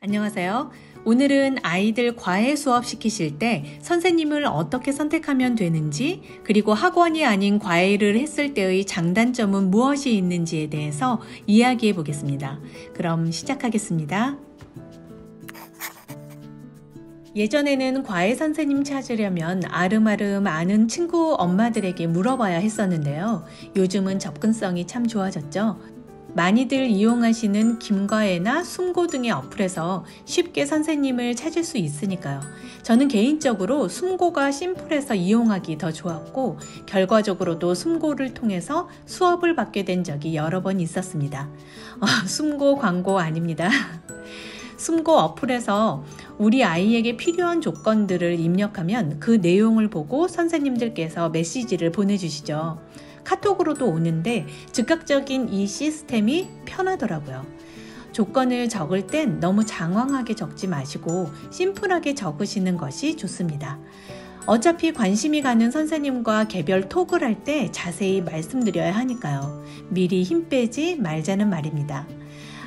안녕하세요. 오늘은 아이들 과외 수업 시키실 때 선생님을 어떻게 선택하면 되는지, 그리고 학원이 아닌 과외를 했을 때의 장단점은 무엇이 있는지에 대해서 이야기해 보겠습니다. 그럼 시작하겠습니다. 예전에는 과외 선생님 찾으려면 아름아름 아는 친구 엄마들에게 물어봐야 했었는데요. 요즘은 접근성이 참 좋아졌죠. 많이들 이용하시는 김과외나 숨고 등의 어플에서 쉽게 선생님을 찾을 수 있으니까요. 저는 개인적으로 숨고가 심플해서 이용하기 더 좋았고, 결과적으로도 숨고를 통해서 수업을 받게 된 적이 여러 번 있었습니다. 숨고 광고 아닙니다. 숨고 어플에서 우리 아이에게 필요한 조건들을 입력하면 그 내용을 보고 선생님들께서 메시지를 보내주시죠. 카톡으로도 오는데 즉각적인 이 시스템이 편하더라고요. 조건을 적을 땐 너무 장황하게 적지 마시고 심플하게 적으시는 것이 좋습니다. 어차피 관심이 가는 선생님과 개별 톡을 할 때 자세히 말씀드려야 하니까요. 미리 힘 빼지 말자는 말입니다.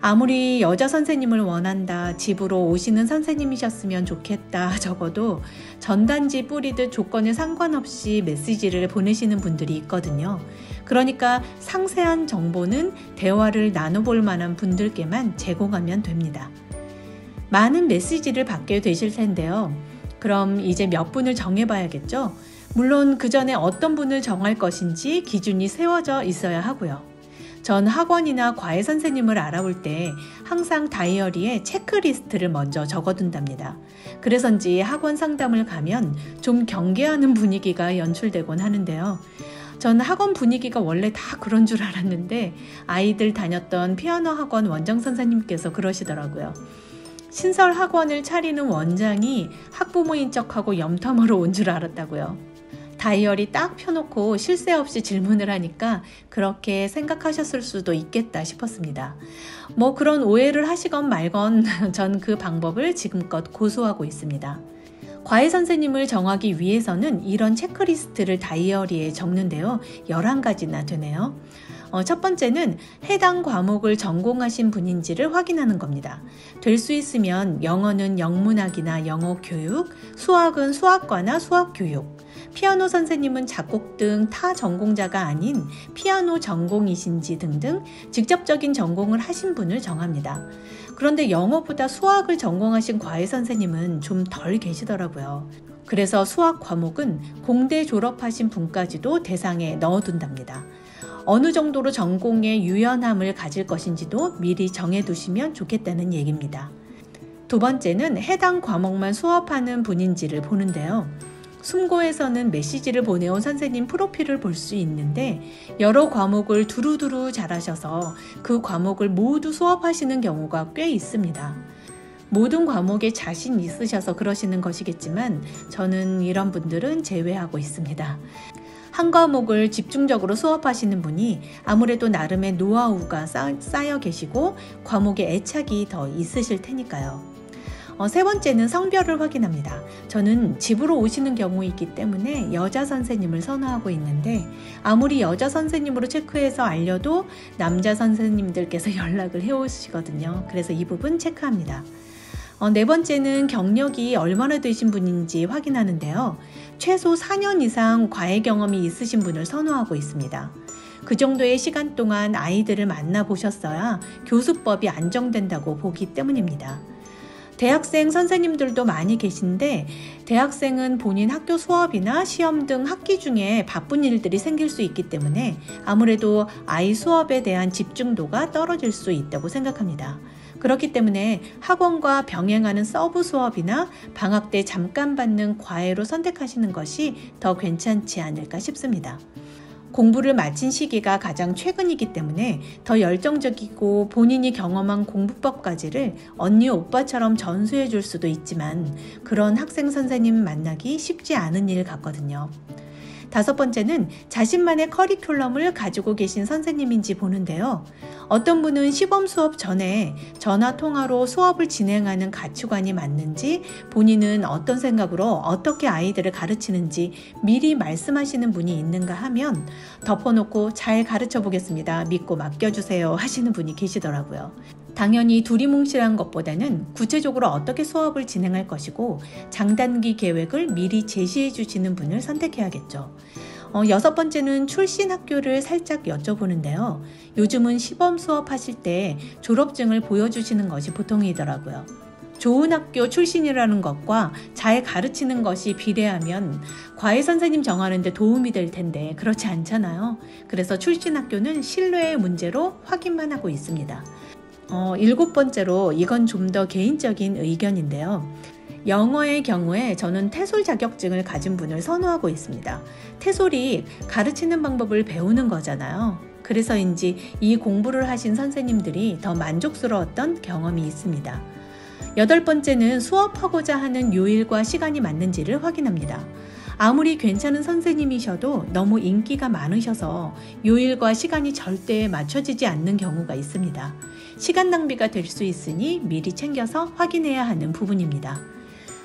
아무리 여자 선생님을 원한다, 집으로 오시는 선생님이셨으면 좋겠다 적어도 전단지 뿌리듯 조건에 상관없이 메시지를 보내시는 분들이 있거든요. 그러니까 상세한 정보는 대화를 나눠볼 만한 분들께만 제공하면 됩니다. 많은 메시지를 받게 되실 텐데요. 그럼 이제 몇 분을 정해봐야겠죠? 물론 그 전에 어떤 분을 정할 것인지 기준이 세워져 있어야 하고요. 전 학원이나 과외 선생님을 알아볼 때 항상 다이어리에 체크리스트를 먼저 적어둔답니다. 그래서인지 학원 상담을 가면 좀 경계하는 분위기가 연출되곤 하는데요. 전 학원 분위기가 원래 다 그런 줄 알았는데 아이들 다녔던 피아노 학원 원장 선생님께서 그러시더라고요. 신설 학원을 차리는 원장이 학부모인 척하고 염탐하러 온 줄 알았다고요. 다이어리 딱 펴놓고 쉴 새 없이 질문을 하니까 그렇게 생각하셨을 수도 있겠다 싶었습니다. 그런 오해를 하시건 말건 전 그 방법을 지금껏 고수하고 있습니다. 과외 선생님을 정하기 위해서는 이런 체크리스트를 다이어리에 적는데요. 11가지나 되네요. 첫 번째는 해당 과목을 전공하신 분인지를 확인하는 겁니다. 될 수 있으면 영어는 영문학이나 영어 교육, 수학은 수학과나 수학 교육, 피아노 선생님은 작곡 등 타 전공자가 아닌 피아노 전공이신지 등등 직접적인 전공을 하신 분을 정합니다. 그런데 영어보다 수학을 전공하신 과외 선생님은 좀 덜 계시더라고요. 그래서 수학 과목은 공대 졸업하신 분까지도 대상에 넣어둔답니다. 어느 정도로 전공에 유연함을 가질 것인지도 미리 정해두시면 좋겠다는 얘기입니다. 두 번째는 해당 과목만 수업하는 분인지를 보는데요. 숨고에서는 메시지를 보내온 선생님 프로필을 볼 수 있는데 여러 과목을 두루두루 잘하셔서 그 과목을 모두 수업하시는 경우가 꽤 있습니다. 모든 과목에 자신 있으셔서 그러시는 것이겠지만 저는 이런 분들은 제외하고 있습니다. 한 과목을 집중적으로 수업하시는 분이 아무래도 나름의 노하우가 쌓여 계시고 과목에 애착이 더 있으실 테니까요. 세 번째는 성별을 확인합니다. 저는 집으로 오시는 경우이기 때문에 여자 선생님을 선호하고 있는데 아무리 여자 선생님으로 체크해서 알려도 남자 선생님들께서 연락을 해오시거든요. 그래서 이 부분 체크합니다. 네 번째는 경력이 얼마나 되신 분인지 확인하는데요. 최소 4년 이상 과외 경험이 있으신 분을 선호하고 있습니다. 그 정도의 시간 동안 아이들을 만나보셨어야 교수법이 안정된다고 보기 때문입니다. 대학생 선생님들도 많이 계신데 대학생은 본인 학교 수업이나 시험 등 학기 중에 바쁜 일들이 생길 수 있기 때문에 아무래도 아이 수업에 대한 집중도가 떨어질 수 있다고 생각합니다. 그렇기 때문에 학원과 병행하는 서브 수업이나 방학 때 잠깐 받는 과외로 선택하시는 것이 더 괜찮지 않을까 싶습니다. 공부를 마친 시기가 가장 최근이기 때문에 더 열정적이고 본인이 경험한 공부법까지를 언니 오빠처럼 전수해 줄 수도 있지만 그런 학생 선생님 만나기 쉽지 않은 일 같거든요. 다섯 번째는 자신만의 커리큘럼을 가지고 계신 선생님인지 보는데요. 어떤 분은 시범 수업 전에 전화 통화로 수업을 진행하는 가치관이 맞는지, 본인은 어떤 생각으로 어떻게 아이들을 가르치는지 미리 말씀하시는 분이 있는가 하면 덮어놓고 잘 가르쳐 보겠습니다. 믿고 맡겨주세요 하시는 분이 계시더라고요. 당연히 두리뭉실한 것보다는 구체적으로 어떻게 수업을 진행할 것이고 장단기 계획을 미리 제시해 주시는 분을 선택해야겠죠. 6번째는 출신 학교를 살짝 여쭤보는데요. 요즘은 시범 수업하실 때 졸업증을 보여주시는 것이 보통이더라고요. 좋은 학교 출신이라는 것과 잘 가르치는 것이 비례하면 과외 선생님 정하는 데 도움이 될 텐데 그렇지 않잖아요. 그래서 출신 학교는 신뢰의 문제로 확인만 하고 있습니다. 7번째로 이건 좀 더 개인적인 의견인데요. 영어의 경우에 저는 태솔 자격증을 가진 분을 선호하고 있습니다. 태솔이 가르치는 방법을 배우는 거잖아요. 그래서인지 이 공부를 하신 선생님들이 더 만족스러웠던 경험이 있습니다. 8번째는 수업하고자 하는 요일과 시간이 맞는지를 확인합니다. 아무리 괜찮은 선생님이셔도 너무 인기가 많으셔서 요일과 시간이 절대 맞춰지지 않는 경우가 있습니다. 시간 낭비가 될 수 있으니 미리 챙겨서 확인해야 하는 부분입니다.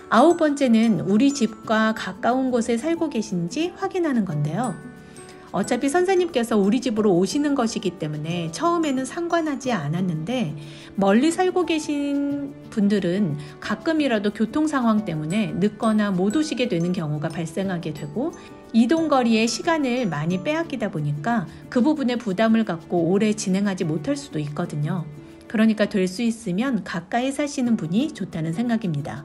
9번째는 우리 집과 가까운 곳에 살고 계신지 확인하는 건데요. 어차피 선생님께서 우리 집으로 오시는 것이기 때문에 처음에는 상관하지 않았는데 멀리 살고 계신 분들은 가끔이라도 교통 상황 때문에 늦거나 못 오시게 되는 경우가 발생하게 되고 이동거리의 시간을 많이 빼앗기다 보니까 그 부분에 부담을 갖고 오래 진행하지 못할 수도 있거든요. 그러니까 될 수 있으면 가까이 사시는 분이 좋다는 생각입니다.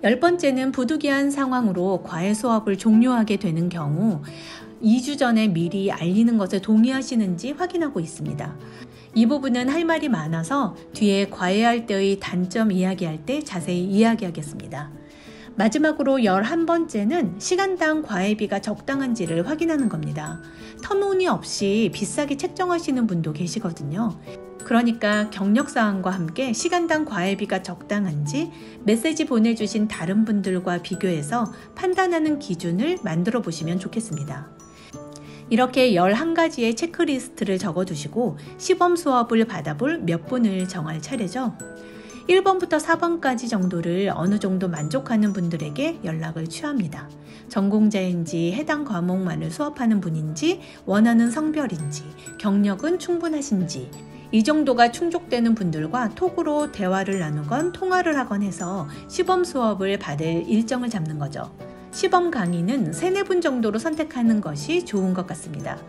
10번째는 부득이한 상황으로 과외 수업을 종료하게 되는 경우 2주 전에 미리 알리는 것에 동의하시는지 확인하고 있습니다. 이 부분은 할 말이 많아서 뒤에 과외할 때의 단점 이야기할 때 자세히 이야기하겠습니다. 마지막으로 11번째는 시간당 과외비가 적당한지를 확인하는 겁니다. 터무니없이 비싸게 책정하시는 분도 계시거든요. 그러니까 경력사항과 함께 시간당 과외비가 적당한지 메시지 보내주신 다른 분들과 비교해서 판단하는 기준을 만들어 보시면 좋겠습니다. 이렇게 11가지의 체크리스트를 적어두시고 시범 수업을 받아볼 몇 분을 정할 차례죠. 1번부터 4번까지 정도를 어느 정도 만족하는 분들에게 연락을 취합니다. 전공자인지 해당 과목만을 수업하는 분인지 원하는 성별인지 경력은 충분하신지 이 정도가 충족되는 분들과 톡으로 대화를 나누건 통화를 하건 해서 시범 수업을 받을 일정을 잡는 거죠. 시범 강의는 3-4분 정도로 선택하는 것이 좋은 것 같습니다.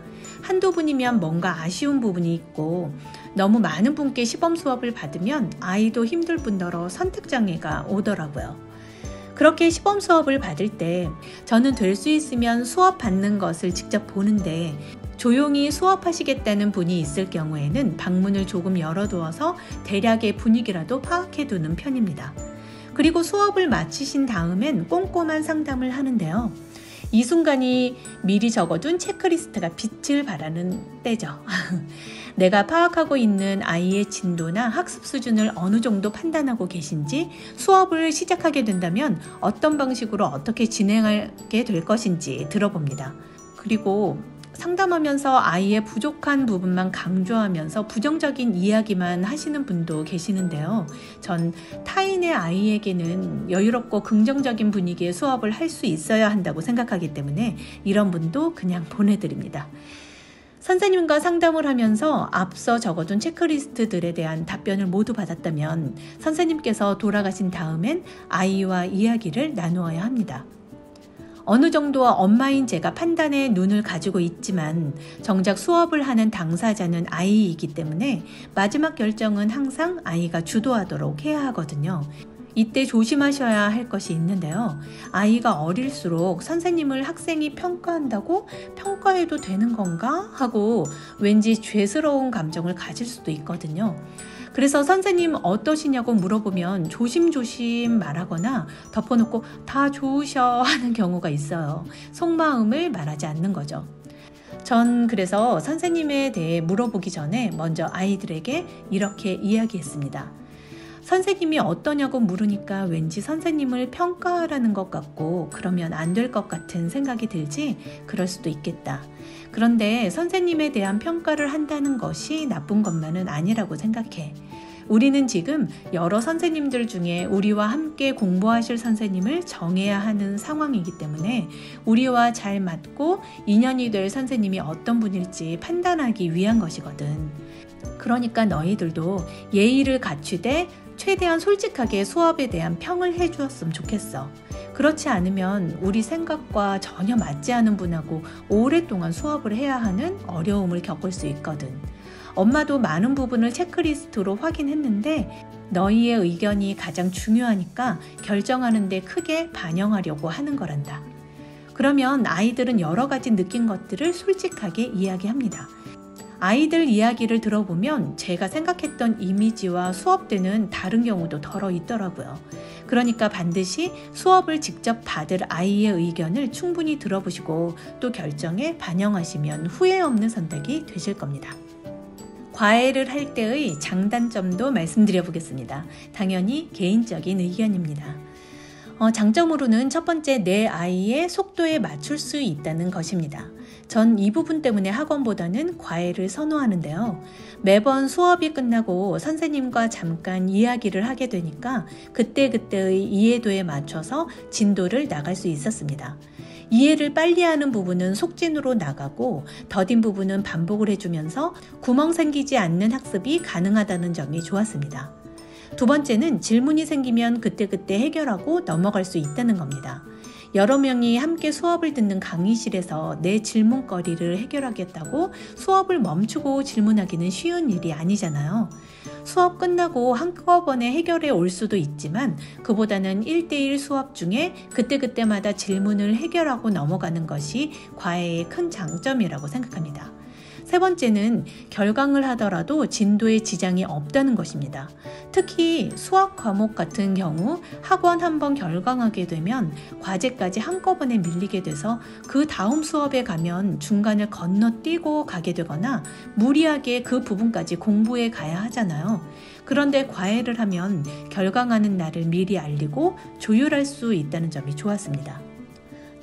한두 분이면 뭔가 아쉬운 부분이 있고 너무 많은 분께 시범 수업을 받으면 아이도 힘들 뿐더러 선택장애가 오더라고요. 그렇게 시범 수업을 받을 때 저는 될 수 있으면 수업 받는 것을 직접 보는데 조용히 수업하시겠다는 분이 있을 경우에는 방문을 조금 열어두어서 대략의 분위기라도 파악해두는 편입니다. 그리고 수업을 마치신 다음엔 꼼꼼한 상담을 하는데요. 이 순간이 미리 적어둔 체크리스트가 빛을 발하는 때죠. 내가 파악하고 있는 아이의 진도나 학습 수준을 어느 정도 판단하고 계신지, 수업을 시작하게 된다면 어떤 방식으로 어떻게 진행하게 될 것인지 들어봅니다. 그리고 상담하면서 아이의 부족한 부분만 강조하면서 부정적인 이야기만 하시는 분도 계시는데요. 전 타인의 아이에게는 여유롭고 긍정적인 분위기의 수업을 할 수 있어야 한다고 생각하기 때문에 이런 분도 그냥 보내드립니다. 선생님과 상담을 하면서 앞서 적어둔 체크리스트들에 대한 답변을 모두 받았다면 선생님께서 돌아가신 다음엔 아이와 이야기를 나누어야 합니다. 어느 정도 엄마인 제가 판단의 눈을 가지고 있지만 정작 수업을 하는 당사자는 아이이기 때문에 마지막 결정은 항상 아이가 주도하도록 해야 하거든요. 이때 조심하셔야 할 것이 있는데요. 아이가 어릴수록 선생님을 학생이 평가한다고 평가해도 되는 건가? 하고 왠지 죄스러운 감정을 가질 수도 있거든요. 그래서 선생님 어떠시냐고 물어보면 조심조심 말하거나 덮어놓고 다 좋으셔 하는 경우가 있어요. 속마음을 말하지 않는 거죠. 전 그래서 선생님에 대해 물어보기 전에 먼저 아이들에게 이렇게 이야기했습니다. 선생님이 어떠냐고 물으니까 왠지 선생님을 평가하라는 것 같고 그러면 안 될 것 같은 생각이 들지? 그럴 수도 있겠다. 그런데 선생님에 대한 평가를 한다는 것이 나쁜 것만은 아니라고 생각해. 우리는 지금 여러 선생님들 중에 우리와 함께 공부하실 선생님을 정해야 하는 상황이기 때문에 우리와 잘 맞고 인연이 될 선생님이 어떤 분일지 판단하기 위한 것이거든. 그러니까 너희들도 예의를 갖추되 최대한 솔직하게 수업에 대한 평을 해주었으면 좋겠어. 그렇지 않으면 우리 생각과 전혀 맞지 않은 분하고 오랫동안 수업을 해야 하는 어려움을 겪을 수 있거든. 엄마도 많은 부분을 체크리스트로 확인했는데 너희의 의견이 가장 중요하니까 결정하는 데 크게 반영하려고 하는 거란다. 그러면 아이들은 여러 가지 느낀 것들을 솔직하게 이야기합니다. 아이들 이야기를 들어보면 제가 생각했던 이미지와 수업 때는 다른 경우도 덜어 있더라고요. 그러니까 반드시 수업을 직접 받을 아이의 의견을 충분히 들어보시고 또 결정에 반영하시면 후회 없는 선택이 되실 겁니다. 과외를 할 때의 장단점도 말씀드려 보겠습니다. 당연히 개인적인 의견입니다. 장점으로는 첫 번째, 내 아이의 속도에 맞출 수 있다는 것입니다. 전 이 부분 때문에 학원보다는 과외를 선호하는데요. 매번 수업이 끝나고 선생님과 잠깐 이야기를 하게 되니까 그때그때의 이해도에 맞춰서 진도를 나갈 수 있었습니다. 이해를 빨리 하는 부분은 속진으로 나가고 더딘 부분은 반복을 해주면서 구멍 생기지 않는 학습이 가능하다는 점이 좋았습니다. 두 번째는 질문이 생기면 그때그때 해결하고 넘어갈 수 있다는 겁니다. 여러 명이 함께 수업을 듣는 강의실에서 내 질문거리를 해결하겠다고 수업을 멈추고 질문하기는 쉬운 일이 아니잖아요. 수업 끝나고 한꺼번에 해결해 올 수도 있지만 그보다는 1대1 수업 중에 그때그때마다 질문을 해결하고 넘어가는 것이 과외의 큰 장점이라고 생각합니다. 세 번째는 결강을 하더라도 진도에 지장이 없다는 것입니다. 특히 수학 과목 같은 경우 학원 한번 결강하게 되면 과제까지 한꺼번에 밀리게 돼서 그 다음 수업에 가면 중간을 건너뛰고 가게 되거나 무리하게 그 부분까지 공부해 가야 하잖아요. 그런데 과외를 하면 결강하는 날을 미리 알리고 조율할 수 있다는 점이 좋았습니다.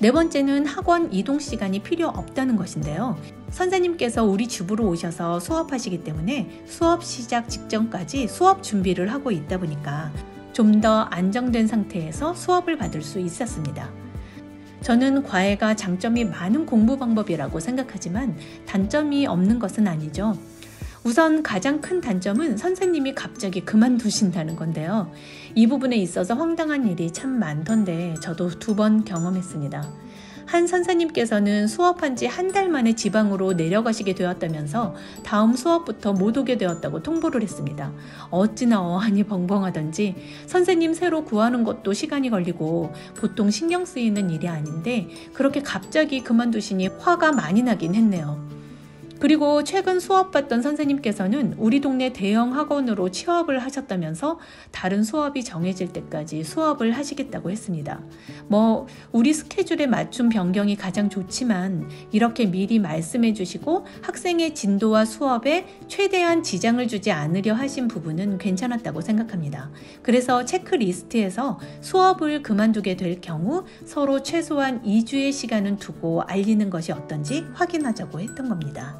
네 번째는 학원 이동 시간이 필요 없다는 것인데요. 선생님께서 우리 집으로 오셔서 수업하시기 때문에 수업 시작 직전까지 수업 준비를 하고 있다 보니까 좀 더 안정된 상태에서 수업을 받을 수 있었습니다. 저는 과외가 장점이 많은 공부 방법이라고 생각하지만 단점이 없는 것은 아니죠. 우선 가장 큰 단점은 선생님이 갑자기 그만두신다는 건데요. 이 부분에 있어서 황당한 일이 참 많던데 저도 2번 경험했습니다. 한 선생님께서는 수업한 지 한 달 만에 지방으로 내려가시게 되었다면서 다음 수업부터 못 오게 되었다고 통보를 했습니다. 어찌나 어안이 벙벙하던지 선생님 새로 구하는 것도 시간이 걸리고 보통 신경 쓰이는 일이 아닌데 그렇게 갑자기 그만두시니 화가 많이 나긴 했네요. 그리고 최근 수업받던 선생님께서는 우리 동네 대형 학원으로 취업을 하셨다면서 다른 수업이 정해질 때까지 수업을 하시겠다고 했습니다. 우리 스케줄에 맞춘 변경이 가장 좋지만 이렇게 미리 말씀해 주시고 학생의 진도와 수업에 최대한 지장을 주지 않으려 하신 부분은 괜찮았다고 생각합니다. 그래서 체크리스트에서 수업을 그만두게 될 경우 서로 최소한 2주의 시간은 두고 알리는 것이 어떤지 확인하자고 했던 겁니다.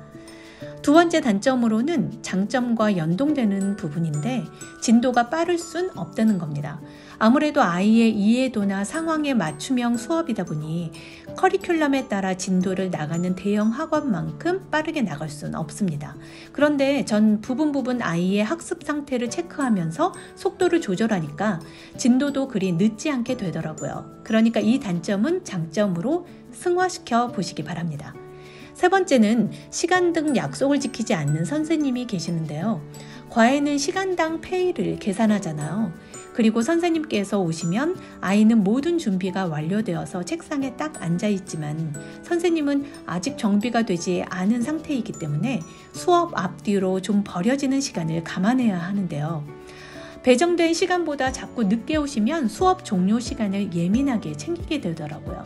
두 번째 단점으로는 장점과 연동되는 부분인데 진도가 빠를 순 없다는 겁니다. 아무래도 아이의 이해도나 상황에 맞춤형 수업이다 보니 커리큘럼에 따라 진도를 나가는 대형 학원만큼 빠르게 나갈 수는 없습니다. 그런데 전 부분 아이의 학습 상태를 체크하면서 속도를 조절하니까 진도도 그리 늦지 않게 되더라고요. 그러니까 이 단점은 장점으로 승화시켜 보시기 바랍니다. 세 번째는 시간 등 약속을 지키지 않는 선생님이 계시는데요. 과외는 시간당 페이를 계산하잖아요. 그리고 선생님께서 오시면 아이는 모든 준비가 완료되어서 책상에 딱 앉아있지만 선생님은 아직 정비가 되지 않은 상태이기 때문에 수업 앞뒤로 좀 버려지는 시간을 감안해야 하는데요. 배정된 시간보다 자꾸 늦게 오시면 수업 종료 시간을 예민하게 챙기게 되더라고요.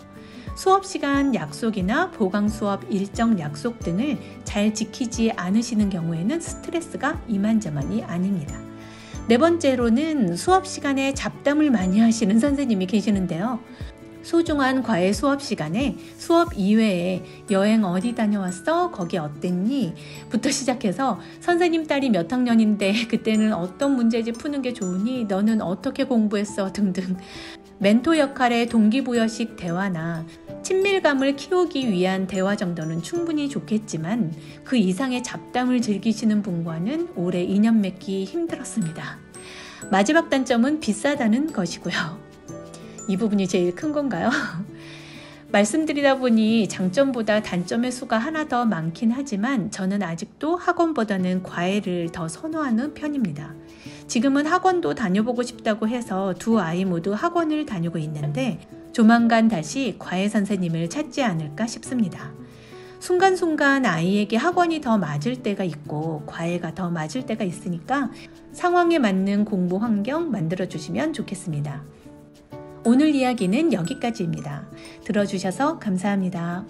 수업 시간 약속이나 보강 수업 일정 약속 등을 잘 지키지 않으시는 경우에는 스트레스가 이만저만이 아닙니다. 네 번째로는 수업 시간에 잡담을 많이 하시는 선생님이 계시는데요. 소중한 과외 수업 시간에 수업 이외에 여행 어디 다녀왔어? 거기 어땠니? 부터 시작해서 선생님 딸이 몇 학년인데 그때는 어떤 문제집 푸는 게 좋으니? 너는 어떻게 공부했어? 등등 멘토 역할의 동기부여식 대화나 친밀감을 키우기 위한 대화 정도는 충분히 좋겠지만 그 이상의 잡담을 즐기시는 분과는 오래 인연 맺기 힘들었습니다. 마지막 단점은 비싸다는 것이고요. 이 부분이 제일 큰 건가요? 말씀드리다 보니 장점보다 단점의 수가 하나 더 많긴 하지만 저는 아직도 학원보다는 과외를 더 선호하는 편입니다. 지금은 학원도 다녀보고 싶다고 해서 두 아이 모두 학원을 다니고 있는데 조만간 다시 과외 선생님을 찾지 않을까 싶습니다. 순간순간 아이에게 학원이 더 맞을 때가 있고 과외가 더 맞을 때가 있으니까 상황에 맞는 공부 환경 만들어주시면 좋겠습니다. 오늘 이야기는 여기까지입니다. 들어주셔서 감사합니다.